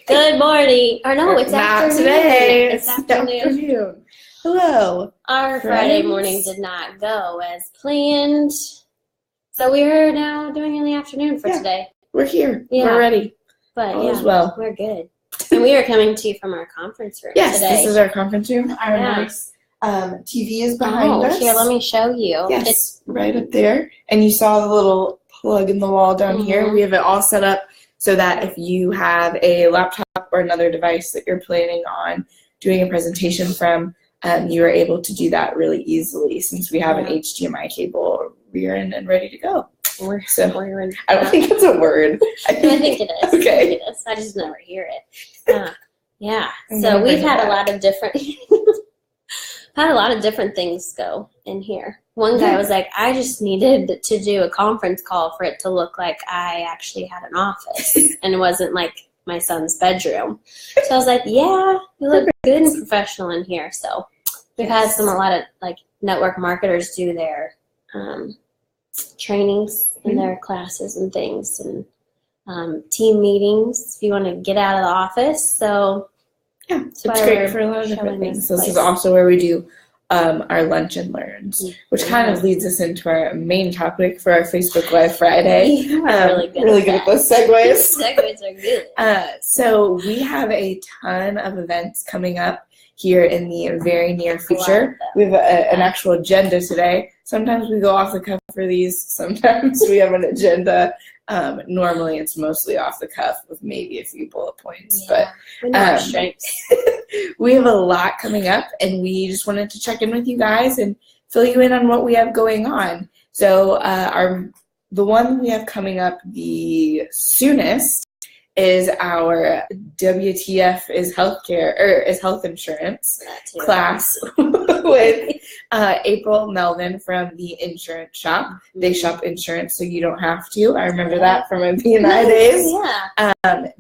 Good morning. Or no, it's Not afternoon. today. It's afternoon. Hello. Our friends. Friday morning did not go as planned. So we're now doing in the afternoon for today. We're here. Yeah. We're ready. But All is well. we're good. And we are coming to you from our conference room Yes, today. this is our conference room. Our nice TV is behind us. Here, let me show you. Yes, It's right up there. And you saw the little plug in the wall down here. We have it all set up so that if you have a laptop or another device that you're planning on doing a presentation from, you are able to do that really easily since we have an HDMI cable rearing and ready to go. We're in. I don't think it's a word. I think it is. Okay. I think it is. I just never hear it. So we've had a lot of different things go in here. One guy was like, I just needed to do a conference call for it to look like I actually had an office and it wasn't like my son's bedroom. So I was like, yeah, you look good and professional in here. So we've had a lot of like network marketers do their trainings in their classes and things, and team meetings if you want to get out of the office. So yeah, it's great for a lot of different things. This is also where we do our lunch and learns, which kind of leads us into our main topic for our Facebook Live Friday. You are really good at those segues. Segues are good. So we have a ton of events coming up here in the very near future. We have an actual agenda today. Sometimes we go off the cuff for these. Sometimes we have an agenda. Normally it's mostly off the cuff with maybe a few bullet points. But we have a lot coming up, and we just wanted to check in with you guys and fill you in on what we have going on. So the one we have coming up the soonest is our WTF is healthcare, or is health insurance class with April Melvin from the insurance shop. They shop insurance so you don't have to. I remember that from my B&I days.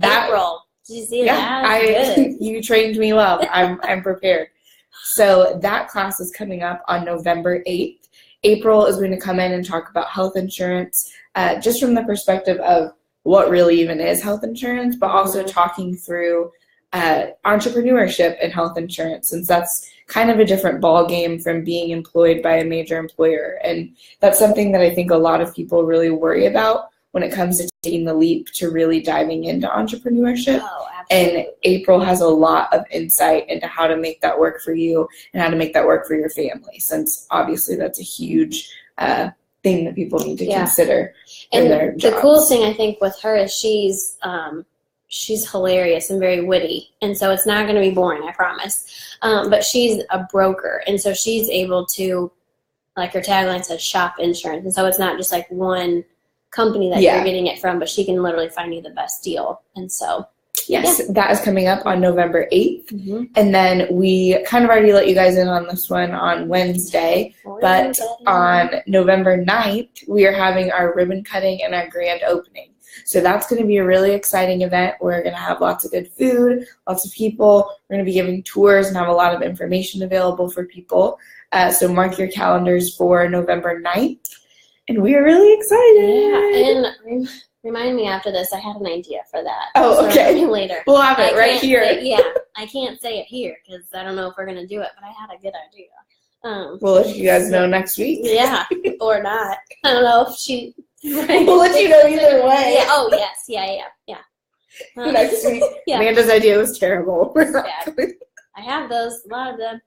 April. Did you see that? You trained me well. I'm prepared. So that class is coming up on November 8th. April is going to come in and talk about health insurance, just from the perspective of what really even is health insurance, but also talking through entrepreneurship and health insurance, since that's kind of a different ball game from being employed by a major employer. And that's something that I think a lot of people really worry about when it comes to taking the leap to really diving into entrepreneurship. Oh, absolutely. And April has a lot of insight into how to make that work for you and how to make that work for your family, since obviously that's a huge thing that people need to consider in their jobs. The cool thing I think with her is she's hilarious and very witty, and so it's not going to be boring, I promise. But she's a broker, and so she's able to, like her tagline says, shop insurance, and so it's not just like one company that you're getting it from, but she can literally find you the best deal. And so that is coming up on November 8th. And then we kind of already let you guys in on this one on Wednesday, but on November 9th, we are having our ribbon cutting and our grand opening. So that's going to be a really exciting event. We're going to have lots of good food, lots of people. We're going to be giving tours and have a lot of information available for people. So mark your calendars for November 9th. And we are really excited. Yeah, and remind me after this. I had an idea for that. Oh, okay. Later. We'll have it right here. I can't say it here because I don't know if we're going to do it, but I had a good idea. We'll let you guys know next week. Yeah, or not. I don't know if she... We'll let you know either way. Yeah. Oh, yes. Yeah. Next week. Amanda's idea was terrible. I have those, a lot of them.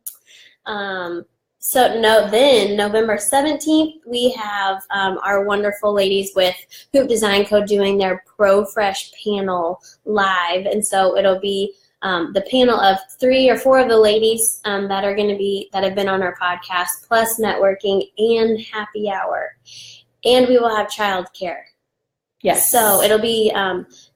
Then November 17th, we have our wonderful ladies with Hoop Design Co. doing their ProFresh panel live. And so it'll be the panel of 3 or 4 of the ladies that have been on our podcast, plus networking and happy hour. And we will have childcare. Yes. So it'll be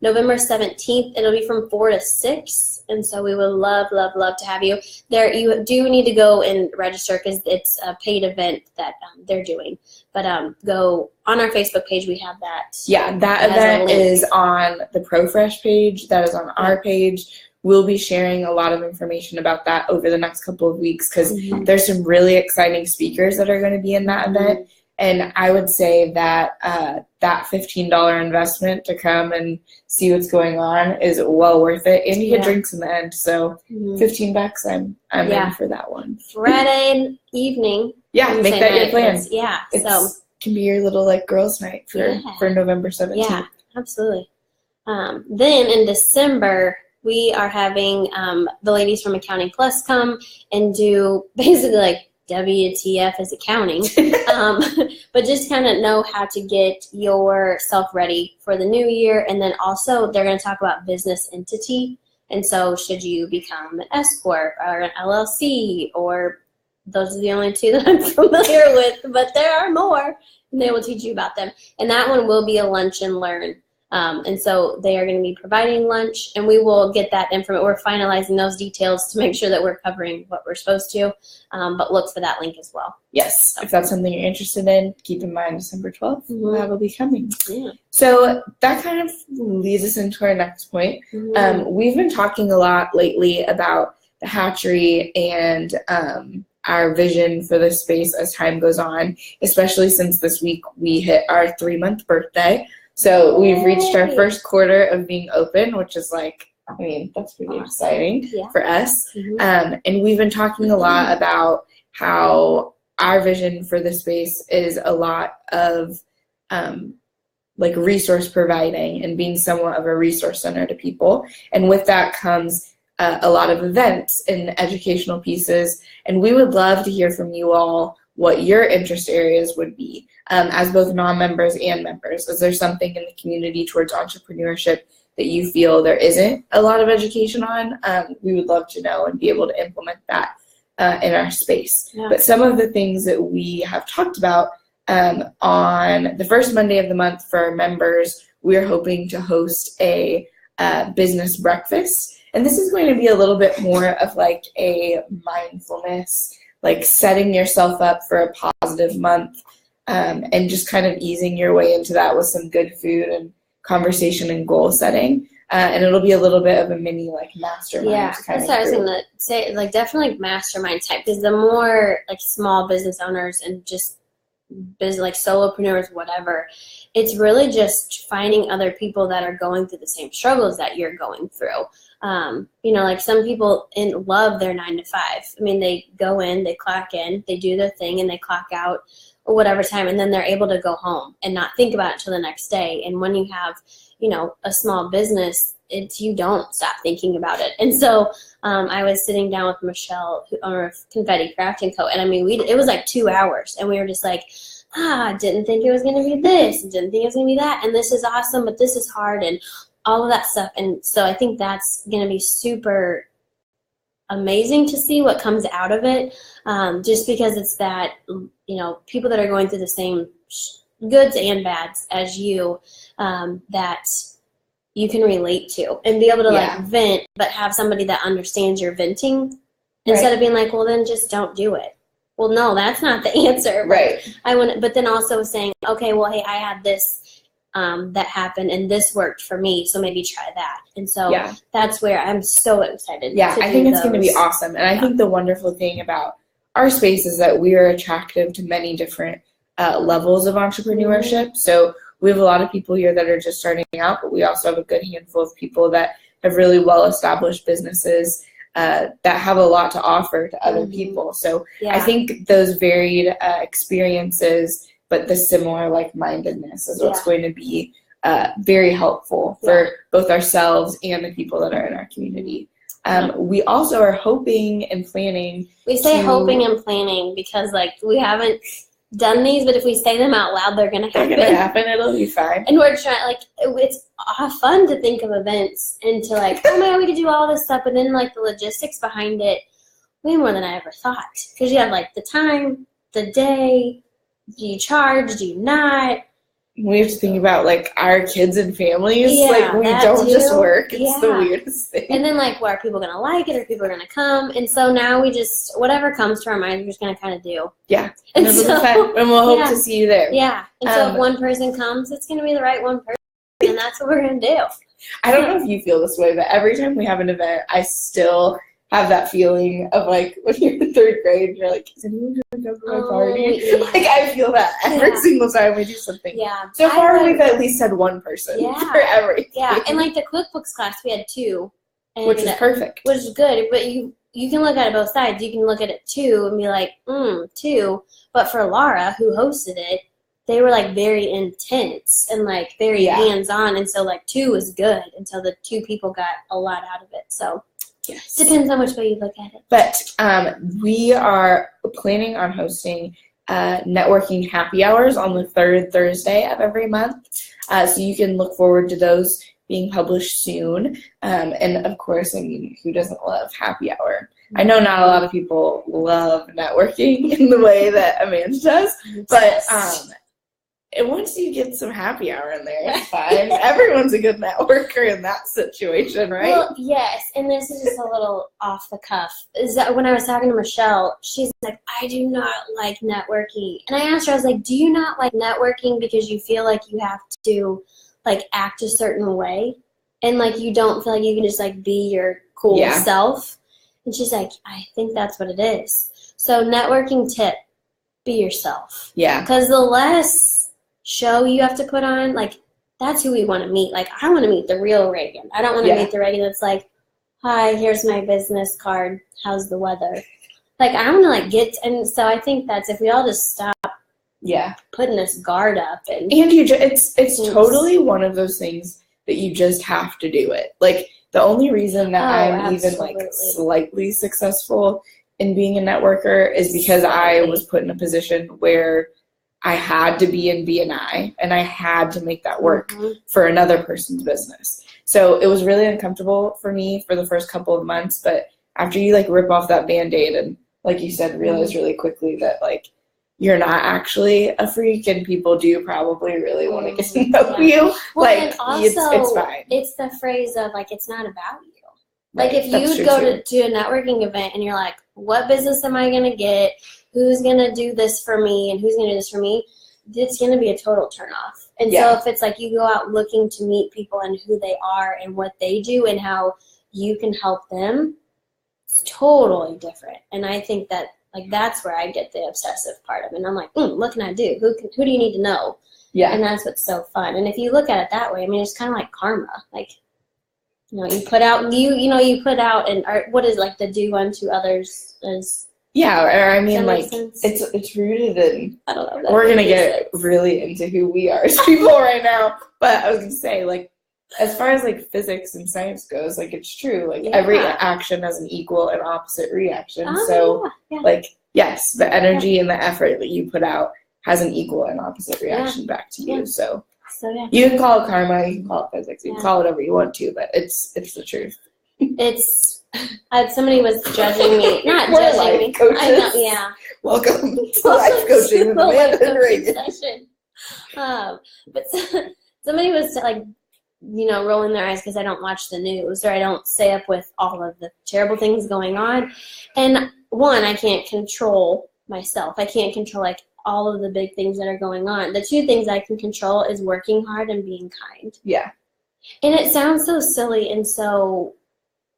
November 17th. It'll be from 4 to 6. And so we would love, love, love to have you there. You do need to go and register because it's a paid event that they're doing. But go on our Facebook page. We have that. Yeah, that event is on the ProFresh page. That is on our page. We'll be sharing a lot of information about that over the next couple of weeks because there's some really exciting speakers that are going to be in that event. And I would say that that $15 investment to come and see what's going on is well worth it. And you get drinks in the end. So $15, I'm in for that one. Friday evening. Yeah, make that your plan. Yeah. So can be your little like girls' night for November 17th. Yeah, absolutely. Then in December, we are having the ladies from Accounting Plus come and do basically like WTF is accounting, but just kind of know how to get yourself ready for the new year. And then also they're going to talk about business entity. And so should you become an S Corp or an LLC, or those are the only two that I'm familiar with, but there are more, and they will teach you about them. And that one will be a lunch and learn. And so they are going to be providing lunch, and we will get that information. We're finalizing those details to make sure that we're covering what we're supposed to, but look for that link as well. Yes, if that's something you're interested in, keep in mind December 12th, that will be coming. Yeah. So that kind of leads us into our next point. We've been talking a lot lately about the hatchery and our vision for this space as time goes on, especially since this week we hit our 3-month birthday. So we've reached our first quarter of being open, which is like, I mean, that's pretty exciting for us. And we've been talking a lot about how our vision for the space is a lot of like resource providing and being somewhat of a resource center to people. And with that comes a lot of events and educational pieces. And we would love to hear from you all what your interest areas would be as both non-members and members. Is there something in the community towards entrepreneurship that you feel there isn't a lot of education on? We would love to know and be able to implement that in our space. But some of the things that we have talked about on the first Monday of the month for our members, we're hoping to host a business breakfast. And this is going to be a little bit more of like a mindfulness, like setting yourself up for a positive month, and just kind of easing your way into that with some good food and conversation and goal setting. And it'll be a little bit of a mini like mastermind. Yeah, that's what I was going to say, like definitely mastermind type, because the more like small business owners and just business like solopreneurs, whatever, it's really just finding other people that are going through the same struggles that you're going through. You know, like some people love their 9 to 5. I mean, they go in, they clock in, they do their thing, and they clock out or whatever time, and then they're able to go home and not think about it until the next day. And when you have, you know, a small business, you don't stop thinking about it. And so I was sitting down with Michelle, owner of Confetti Crafting Co. And I mean, it was like 2 hours, and we were just like, didn't think it was going to be this, and didn't think it was going to be that, and this is awesome, but this is hard, and all of that stuff. And so I think that's going to be super amazing to see what comes out of it, just because it's that, you know, people that are going through the same goods and bads as you, that you can relate to and be able to like vent, but have somebody that understands your venting instead of being like, well, then just don't do it. Well, no, that's not the answer. Right. But then also saying, okay, well, hey, I had this that happened and this worked for me, so maybe try that. And so that's where I'm so excited. Yeah, I think it's going to be awesome. And I think the wonderful thing about our space is that we are attractive to many different levels of entrepreneurship. So we have a lot of people here that are just starting out, but we also have a good handful of people that have really well-established businesses that have a lot to offer to other people. So I think those varied experiences, but the similar like-mindedness is what's going to be very helpful for both ourselves and the people that are in our community. We also are hoping and planning. We say hoping and planning because like we haven't done these, but if we say them out loud, they're going to happen. They're going to happen. It'll be fine. And we're trying, like, it's fun to think of events and to like, oh man, we could do all this stuff, and then like the logistics behind it, way more than I ever thought. Because you have like the time, the day, do you charge, do you not? We have to think about like our kids and families. Like we don't just work. It's the weirdest thing. And then like, well, are people gonna like it? Are people gonna come? And so now we just whatever comes to our minds, we're just gonna kind of do. Yeah. And we'll hope to see you there. Yeah. And so if one person comes, it's gonna be the right one person, and that's what we're gonna do. I don't know if you feel this way, but every time we have an event, I still have that feeling of like when you're in third grade and you're like, is anyone going to come to my party? Yeah. Like I feel that every single time we do something. Yeah. So far we've at least had one person for everything. Yeah, and like the QuickBooks class, we had 2. And which is perfect. Which is good, but you can look at it both sides. You can look at it 2 and be like, 2. But for Laura, who hosted it, they were like very intense and like very hands-on, and so like 2 was good until the 2 people got a lot out of it. So yes, depends on which way you look at it. But we are planning on hosting networking happy hours on the 3rd Thursday of every month, so you can look forward to those being published soon. And of course, I mean, who doesn't love happy hour? I know not a lot of people love networking in the way that Amanda does, but and once you get some happy hour in there, it's fine. Everyone's a good networker in that situation, right? Well, yes, and this is just a little off the cuff. Is that when I was talking to Michelle, she's like, I do not like networking. And I asked her, I was like, do you not like networking because you feel like you have to like act a certain way? And like you don't feel like you can just like be your cool self? And she's like, I think that's what it is. So networking tip, be yourself. Yeah. Because the less show you have to put on, like, that's who we want to meet. Like, I want to meet the real Reagan. I don't want to meet the Reagan that's like, hi, here's my business card. How's the weather? Like, I want to, like, and so I think that's if we all just stop putting this guard up. And it's totally one of those things that you just have to do it. Like, the only reason that I'm even, like, slightly successful in being a networker is because I was put in a position where I had to be in BNI and I had to make that work for another person's business. So it was really uncomfortable for me for the first couple of months, but after you like rip off that Band-Aid and like you said, realize really quickly that like you're not actually a freak and people do probably really want to get to know you. Well, like and also, it's fine. It's the phrase of like, it's not about you. Right. Like if you go to a networking event and you're like, what business am I going to get? Who's going to do this for me and who's going to do this for me? It's going to be a total turnoff. And so if it's like you go out looking to meet people and who they are and what they do and how you can help them, it's totally different. And I think that like that's where I get the obsessive part of it. And I'm like, what can I do? Who do you need to know? Yeah. And that's what's so fun. And if you look at it that way, I mean, it's kind of like karma. Like, you know, you put out and what is like the do unto others is. Yeah, or I mean, like, it's rooted in, I don't know. We're going to get really into who we are as people right now, but I was going to say, like, as far as, like, physics and science goes, like, it's true. Like, every action has an equal and opposite reaction. Like, yes, the energy and the effort that you put out has an equal and opposite reaction back to you. So you can call it karma, you can call it physics, you can call it whatever you want to, but it's the truth. Somebody was judging me. Not judging me. Coaches. I know, Welcome to life coaching with Amanda and Reagan. But somebody was like, you know, rolling their eyes because I don't watch the news or I don't stay up with all of the terrible things going on. And one, I can't control myself. I can't control like all of the big things that are going on. The 2 things I can control is working hard and being kind. Yeah. And it sounds so silly and so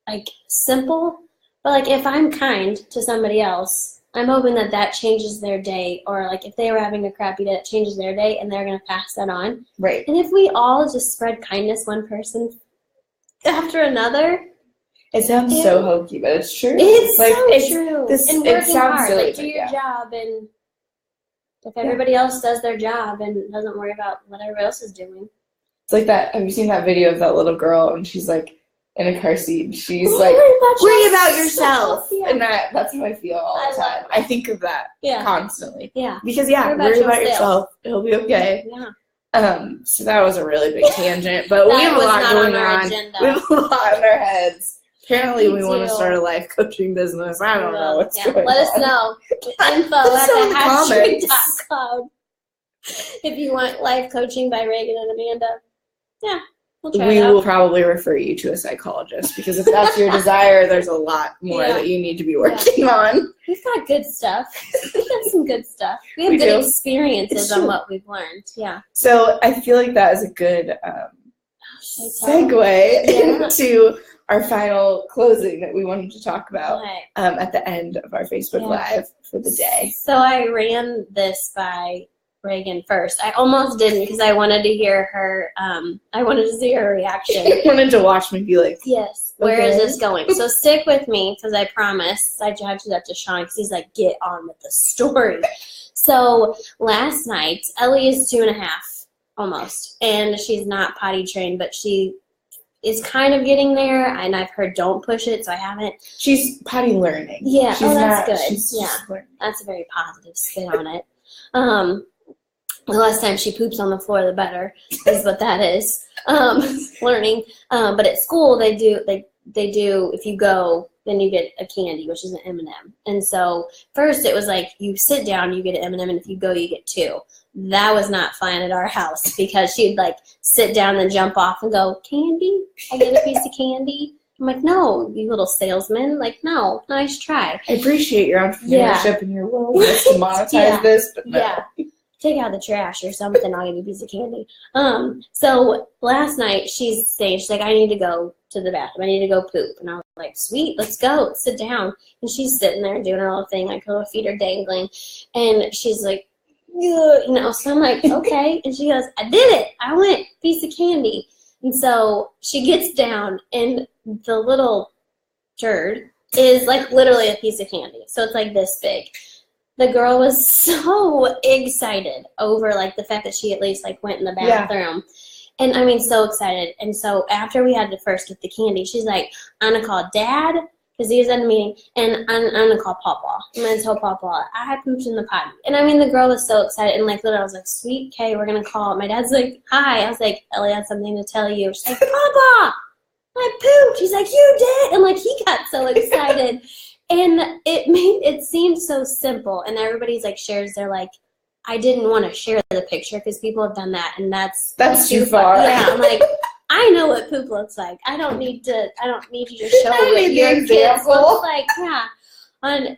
like simple, but like if I'm kind to somebody else, I'm hoping that changes their day, or like if they were having a crappy day, it changes their day and they're going to pass that on. Right. And if we all just spread kindness one person after another. It sounds so hokey, but it's true. It's like, so true. And working hard, silly, like do your job, and if everybody else does their job and doesn't worry about what everybody else is doing. It's like that. Have you seen that video of that little girl and she's like, in a car seat, she's like, worry about yourself. Yeah. And that's how I feel all the time. I think of that constantly. Yeah. Because, worry about yourself. It'll be okay. Yeah. So that was a really big tangent, but we have a lot going on. We have a lot in our heads. Apparently, we want to start a life coaching business. I don't know what's going on. Let us know. Info@hatstreet.com if you want life coaching by Reagan and Amanda. Yeah. We will probably refer you to a psychologist because if that's your desire, there's a lot more that you need to be working on. We've got good stuff. We've got some good stuff. We have good experiences on what we've learned. Yeah. So I feel like that is a good segue into our final closing that we wanted to talk about Okay. at the end of our Facebook Yeah. Live for the day. So I ran this by Reagan first. I almost didn't because I wanted to hear her. I wanted to see her reaction. I wanted to watch me be like, Yes. Where is Okay. this going? So stick with me because I promise. I judged that to Sean because he's like, get on with the story. So last night, Ellie is 2.5 almost, and she's not potty trained, but she is kind of getting there. And I've heard don't push it, so I haven't. she's potty learning. Yeah. She's That's good. She's Yeah. just learning. That's a very positive spin on it. The less time she poops on the floor, the better, is what that is. Learning. But at school, they do, if you go, then you get a candy, which is an M&M. And so first it was like, you sit down, you get an M&M, and if you go, you get 2. That was not fun at our house because she'd like sit down and jump off and go, candy? I get a piece of candy? I'm like, no, you little salesman. Like, no, nice try. I appreciate your entrepreneurship and your willingness to monetize Yeah. this, but no. Yeah. Take out the trash or something, I'll give you a piece of candy. So last night she's saying, she's like, I need to go to the bathroom. I need to go poop. And I was like, sweet, let's go. Let's sit down. And she's sitting there doing her little thing, like her little feet are dangling. And she's like, so I'm like, okay. And she goes, I did it. I went, piece of candy. And so she gets down and the little turd is like literally a piece of candy. So it's like this big. The girl was so excited over like the fact that she at least like went in the bathroom. And I mean, so excited. And so after we had to first get the candy, she's like, I'm going to call Dad because he was at a meeting, and I'm going to call Papa. I'm going to tell Papa I pooped in the potty. And I mean, the girl was so excited. And like literally I was like, sweet, okay, we're going to call. My dad's like, hi. I was like, Ellie has something to tell you. She's like, Papa, I pooped. He's like, you did. And like he got so excited. And it seemed so simple, and everybody's like shares their like, I didn't want to share the picture because people have done that, and that's too far. Yeah, I'm like, I know what poop looks like. I don't need you to show I what need the your kids example. look like. Yeah, on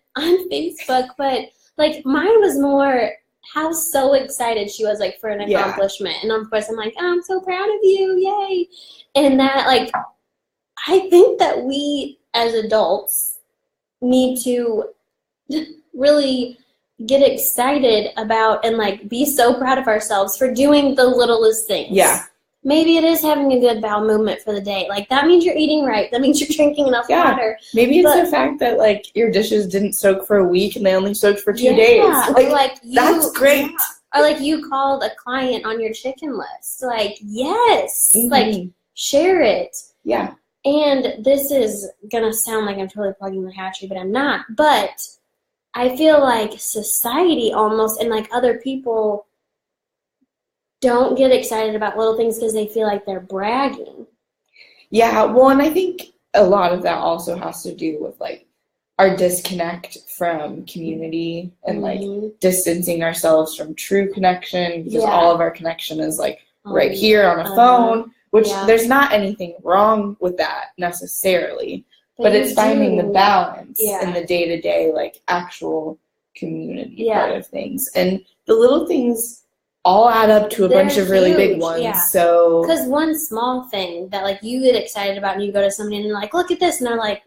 Facebook, but like mine was more how so excited she was like for an accomplishment, and of course I'm like, oh, I'm so proud of you, yay! And that like, I think that we as adults need to really get excited about and like be so proud of ourselves for doing the littlest things. Yeah. Maybe it is having a good bowel movement for the day. Like that means you're eating right. That means you're drinking enough water. Maybe it's the fact that like your dishes didn't soak for a week and they only soaked for 2 days. Like that's great. Yeah. Or like you called a client on your chicken list. Like, yes. Mm-hmm. Like share it. Yeah. And this is going to sound like I'm totally plugging the hatchery, but I'm not. But I feel like society almost and like other people don't get excited about little things because they feel like they're bragging. Yeah, well, and I think a lot of that also has to do with like our disconnect from community and like distancing ourselves from true connection because all of our connection is like right here on a phone. Which there's not anything wrong with that necessarily, but it's finding the balance in the day-to-day, like actual community part of things. And the little things all add up to a bunch of really big ones. Yeah. So because one small thing that like you get excited about and you go to somebody and you're like, look at this, and they're like,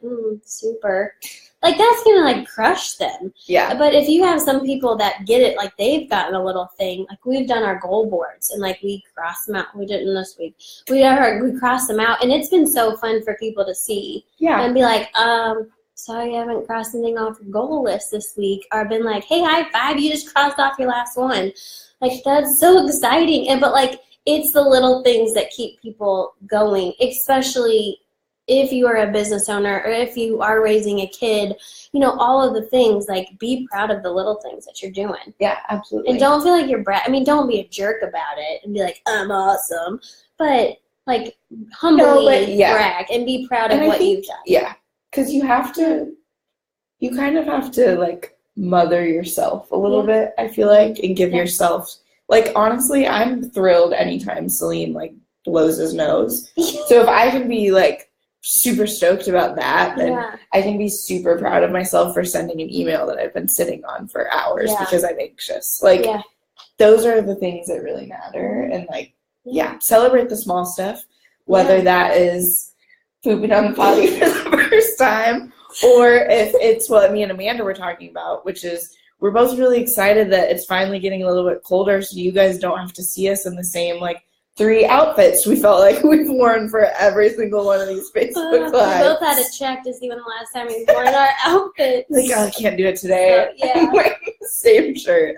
super. Like that's gonna like crush them. Yeah. But if you have some people that get it, like they've gotten a little thing. Like we've done our goal boards and like we cross them out. We didn't this week. We crossed them out, and it's been so fun for people to see. Yeah. And be like, sorry, I haven't crossed anything off your goal list this week. Or been like, hey, high five, you just crossed off your last one. Like that's so exciting. And but like it's the little things that keep people going, especially if you are a business owner or if you are raising a kid, all of the things, like be proud of the little things that you're doing. Yeah, absolutely. And don't feel like you're don't be a jerk about it and be like, I'm awesome. But like humbly brag and be proud of what you've done. Yeah, because you kind of have to like mother yourself a little bit, I feel like, and give yourself, like honestly, I'm thrilled anytime Celine like blows his nose. So if I can be like super stoked about that, then I can be super proud of myself for sending an email that I've been sitting on for hours because I'm anxious. Like those are the things that really matter. And like celebrate the small stuff, whether that is pooping on the potty for the first time, or if it's what me and Amanda were talking about, which is we're both really excited that it's finally getting a little bit colder, so you guys don't have to see us in the same, like, 3 outfits we felt like we've worn for every single one of these Facebook Lives. We both had to check to see when the last time we've worn our outfits. Like, oh, I can't do it today. So, yeah. I'm wearing the same shirt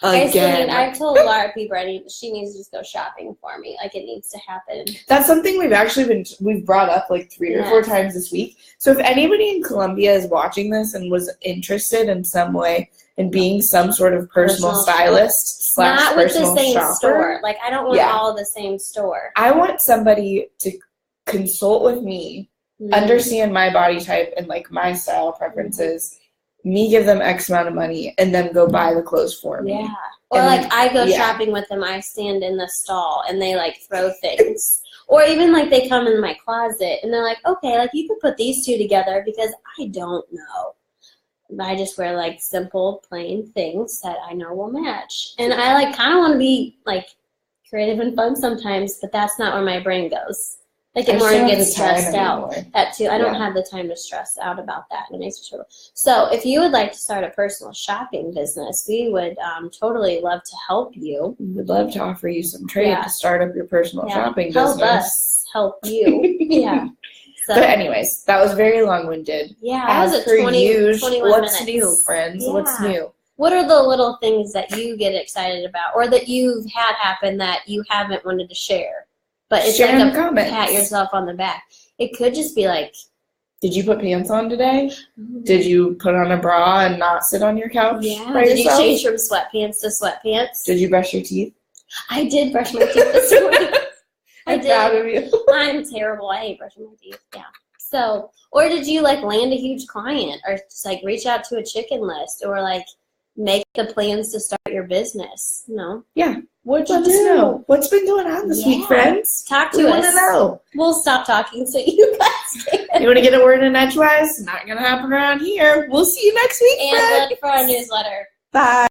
again. I've told a lot of people she needs to just go shopping for me. Like, it needs to happen. That's something we've brought up like 3 or 4 times this week. So if anybody in Columbia is watching this and was interested in some way in being some sort of personal stylist / not with the personal same shopper, store. Like, I don't want all the same store. I want somebody to consult with me, understand my body type and like my style preferences, me give them X amount of money, and then go buy the clothes for me. Yeah. Or like I go shopping with them, I stand in the stall and they like throw things. Or even like they come in my closet and they're like, okay, like you could put these 2 together because I don't know. I just wear like simple, plain things that I know will match. And I like kind of want to be like creative and fun sometimes, but that's not where my brain goes. Like it more gets stressed out. That too. I don't have the time to stress out about that. And it makes me struggle. So if you would like to start a personal shopping business, we would totally love to help you. We would love to offer you some trade to start up your personal shopping business. Help us help you. Yeah. So, but anyways, that was very long-winded. Yeah, as that was per 21 what's minutes. new, friends? Yeah. What's new? What are the little things that you get excited about or that you've had happen that you haven't wanted to share? But it's share like comments. Pat yourself on the back. It could just be like, did you put pants on today? Did you put on a bra and not sit on your couch? Yeah. By Did yourself? you change from sweatpants to sweatpants? Did you brush your teeth? I did brush my teeth this morning. I'm proud of you. I'm terrible. I hate brushing my teeth. Yeah. So, or did you like land a huge client or just like reach out to a chicken list or like make the plans to start your business? No. Yeah. What'd Let us know. What's been going on this week, friends? Talk to we us. Want to know. We'll stop talking so you guys can. You want to get a word in edgewise? Not going to happen around here. We'll see you next week, And look for our newsletter. Bye.